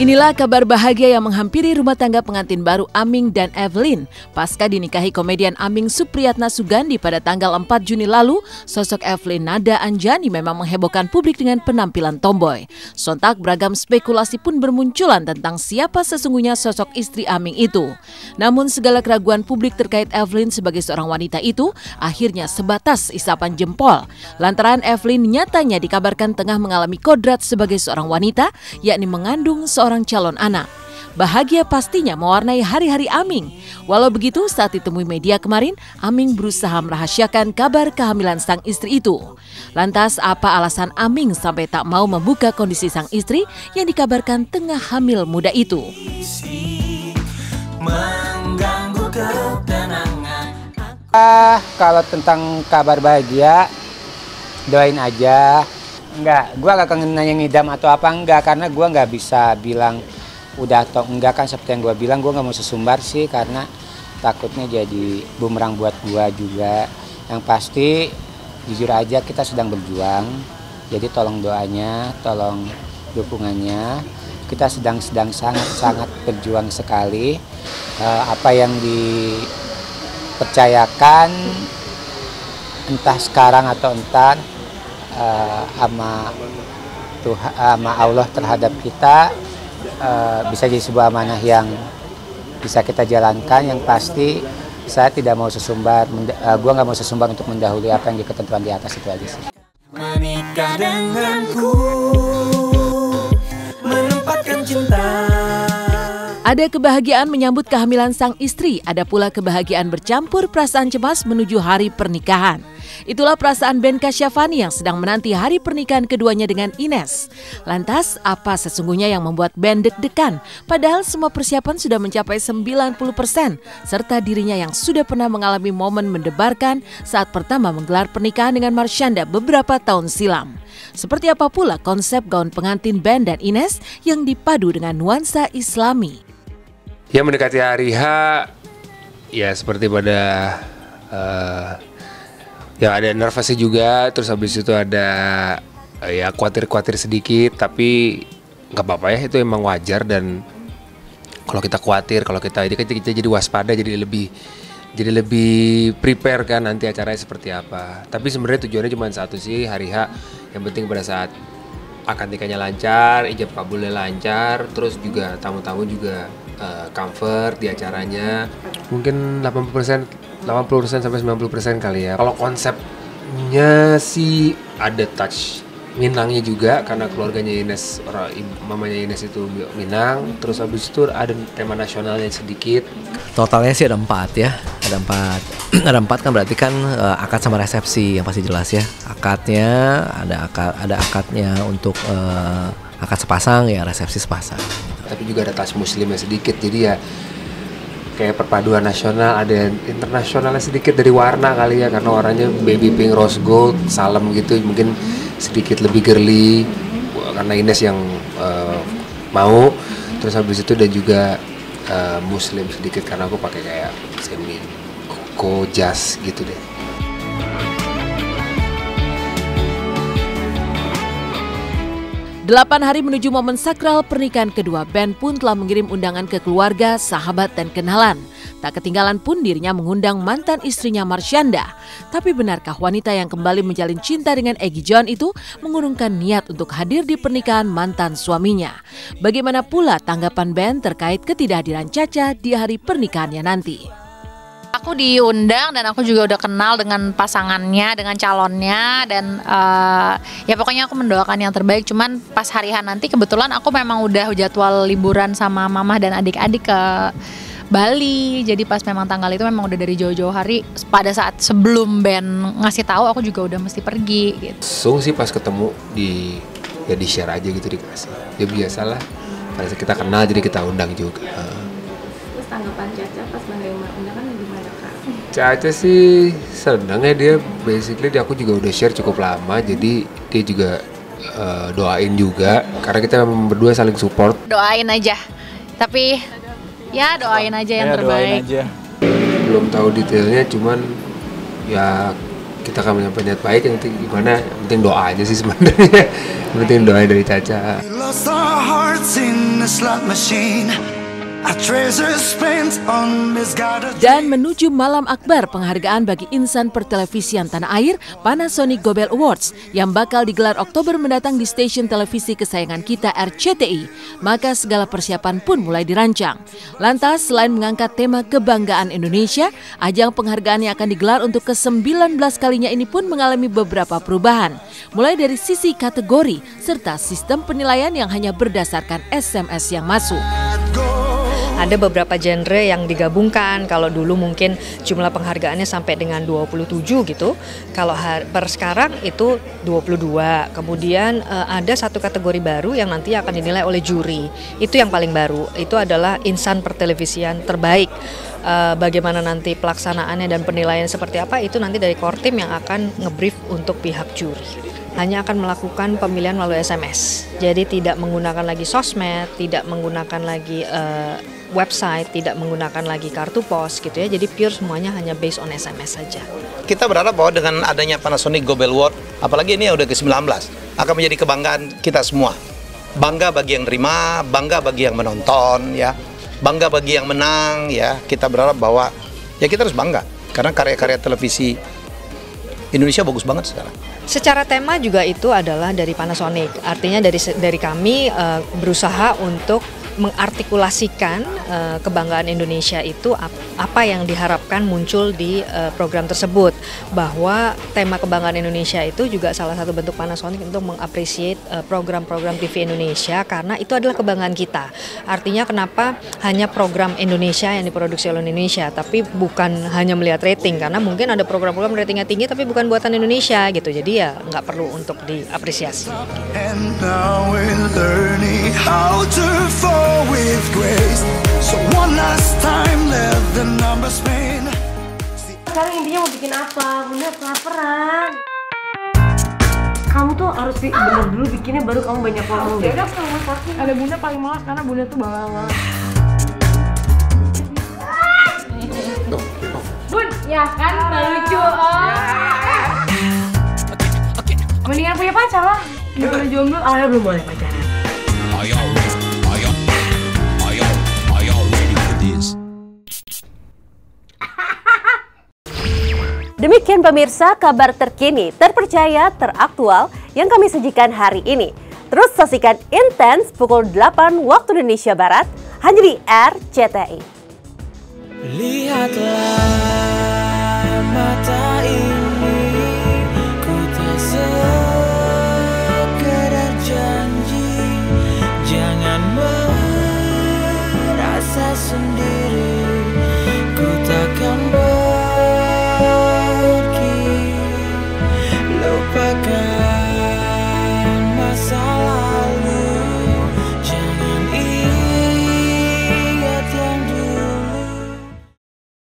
Inilah kabar bahagia yang menghampiri rumah tangga pengantin baru Aming dan Evelyn. Pasca dinikahi komedian Aming Supriyatna Sugandi pada tanggal 4 Juni lalu, sosok Evelyn Nada Anjani memang menghebohkan publik dengan penampilan tomboy. Sontak beragam spekulasi pun bermunculan tentang siapa sesungguhnya sosok istri Aming itu. Namun segala keraguan publik terkait Evelyn sebagai seorang wanita itu akhirnya sebatas isapan jempol. Lantaran Evelyn nyatanya dikabarkan tengah mengalami kodrat sebagai seorang wanita, yakni mengandung seorang calon anak. Bahagia pastinya mewarnai hari-hari Aming. Walau begitu, saat ditemui media kemarin, Aming berusaha merahasiakan kabar kehamilan sang istri itu. Lantas, apa alasan Aming sampai tak mau membuka kondisi sang istri yang dikabarkan tengah hamil muda itu? Kalau tentang kabar bahagia, doain aja. Enggak, gue gak kangen nanya ngidam atau apa, enggak. Karena gue gak bisa bilang udah atau enggak, kan seperti yang gue bilang, gue gak mau sesumbar sih. Karena takutnya jadi bumerang buat gue juga. Yang pasti, jujur aja kita sedang berjuang. Jadi tolong doanya, tolong dukungannya. Kita sedang sangat berjuang sekali. Apa yang dipercayakan, entah sekarang atau entar, sama Allah terhadap kita, bisa jadi sebuah amanah yang bisa kita jalankan. Yang pasti saya tidak mau sesumbar, gue nggak mau sesumbar untuk mendahului apa yang diketentuan di atas, itu aja sih. Menikah denganku, menempatkan cinta. Ada kebahagiaan menyambut kehamilan sang istri, ada pula kebahagiaan bercampur perasaan cemas menuju hari pernikahan. Itulah perasaan Ben Kasyafani yang sedang menanti hari pernikahan keduanya dengan Ines. Lantas, apa sesungguhnya yang membuat Ben deg-degan? Padahal semua persiapan sudah mencapai 90%, serta dirinya yang sudah pernah mengalami momen mendebarkan saat pertama menggelar pernikahan dengan Marshanda beberapa tahun silam. Seperti apa pula konsep gaun pengantin Ben dan Ines yang dipadu dengan nuansa Islami? Ya, mendekati hari H, ya seperti pada ya ada nervousnya juga, terus habis itu ada ya khawatir sedikit, tapi nggak apa-apa ya, itu emang wajar. Dan kalau kita khawatir, kalau kita jadi waspada, jadi lebih prepare kan nanti acaranya seperti apa. Tapi sebenarnya tujuannya cuma satu sih, hari H. Yang penting pada saat akad nikahnya lancar, ijab kabulnya lancar, terus juga tamu-tamu juga comfort di acaranya. Mungkin 80% sampai 90% kali ya. Kalau konsepnya sih ada touch Minangnya juga, karena keluarganya Ines, mamanya Ines itu Minang. Terus habis itu ada tema nasionalnya sedikit. Totalnya sih ada 4 ya. Ada 4 kan berarti kan akad sama resepsi yang pasti jelas ya. Akadnya ada akadnya untuk akad sepasang, ya resepsi sepasang. Tapi juga ada touch muslimnya sedikit, jadi ya kayak perpaduan nasional, ada internasionalnya sedikit dari warna kali ya, karena warnanya baby pink, rose gold, salem gitu, mungkin sedikit lebih girly karena Ines yang mau. Terus habis itu dan juga muslim sedikit karena aku pakai kayak semi koko jazz gitu deh. 8 hari menuju momen sakral pernikahan kedua, Ben pun telah mengirim undangan ke keluarga, sahabat, dan kenalan. Tak ketinggalan pun dirinya mengundang mantan istrinya Marshanda. Tapi benarkah wanita yang kembali menjalin cinta dengan Egy John itu mengurungkan niat untuk hadir di pernikahan mantan suaminya? Bagaimana pula tanggapan Ben terkait ketidakhadiran Caca di hari pernikahannya nanti? Aku diundang dan aku juga udah kenal dengan pasangannya, dengan calonnya, dan ya pokoknya aku mendoakan yang terbaik. Cuman pas hari H nanti kebetulan aku memang udah jadwal liburan sama mamah dan adik-adik ke Bali. Jadi pas memang tanggal itu memang udah dari jauh-jauh hari. Pada saat sebelum Ben ngasih tahu, aku juga udah mesti pergi gitu. Langsung sih pas ketemu di share aja gitu, dikasih. Ya biasalah, pada saat kita kenal jadi kita undang juga. Terus tanggapan Caca pas menerima undangan gimana Kak? Caca sih seneng ya, dia basically aku juga udah share cukup lama, jadi dia juga doain juga, karena kita memang berdua saling support. Doain aja, tapi ya doain aja yang terbaik. Belum tahu detailnya, cuman ya kita akan menyampaikan niat baik. Yang penting gimana, yang penting doa aja sih sebenarnya. Yang penting doa dari Caca. Dan menuju malam akbar penghargaan bagi insan pertelevisian tanah air, Panasonic Gobel Awards yang bakal digelar Oktober mendatang di stasiun televisi kesayangan kita RCTI. Maka segala persiapan pun mulai dirancang. Lantas selain mengangkat tema kebanggaan Indonesia, ajang penghargaan yang akan digelar untuk ke-19 kalinya ini pun mengalami beberapa perubahan. Mulai dari sisi kategori serta sistem penilaian yang hanya berdasarkan SMS yang masuk. Ada beberapa genre yang digabungkan. Kalau dulu mungkin jumlah penghargaannya sampai dengan 27 gitu. Kalau per sekarang itu 22. Kemudian ada satu kategori baru yang nanti akan dinilai oleh juri. Itu yang paling baru. Itu adalah insan pertelevisian terbaik. Bagaimana nanti pelaksanaannya dan penilaian seperti apa itu nanti dari core team yang akan ngebrief untuk pihak juri. Hanya akan melakukan pemilihan melalui SMS. Jadi tidak menggunakan lagi sosmed, tidak menggunakan lagi website, tidak menggunakan lagi kartu pos gitu ya. Jadi pure semuanya hanya based on SMS saja. Kita berharap bahwa dengan adanya Panasonic Gobel Award, apalagi ini udah ke-19, akan menjadi kebanggaan kita semua. Bangga bagi yang terima, bangga bagi yang menonton ya. Bangga bagi yang menang ya. Kita berharap bahwa ya kita harus bangga karena karya-karya televisi Indonesia bagus banget sekarang. Secara tema juga itu adalah dari Panasonic. Artinya dari kami berusaha untuk mengartikulasikan kebanggaan Indonesia itu apa yang diharapkan muncul di program tersebut, bahwa tema kebanggaan Indonesia itu juga salah satu bentuk Panasonic untuk mengapresiasi program-program TV Indonesia karena itu adalah kebanggaan kita. Artinya kenapa hanya program Indonesia yang diproduksi oleh Indonesia, tapi bukan hanya melihat rating, karena mungkin ada program-program ratingnya tinggi tapi bukan buatan Indonesia gitu, jadi ya nggak perlu untuk diapresiasi. With grace, so one last time let the numbers paint. Sekarang intinya mau bikin apa? Bunda kelaparan. Kamu tuh harus bener dulu bikinnya baru kamu banyak ngomong deh. Udah kamu sakit. Ada Bunda paling malas karena Bunda tuh bawel. Bun, ya kan lucu. Mendingan punya pacar lah. Daripada jomblo, awalnya belum boleh pacaran. Demikian pemirsa kabar terkini, terpercaya, teraktual yang kami sajikan hari ini. Terus saksikan Intens pukul 8 waktu Indonesia Barat hanya di RCTI. Lihatlah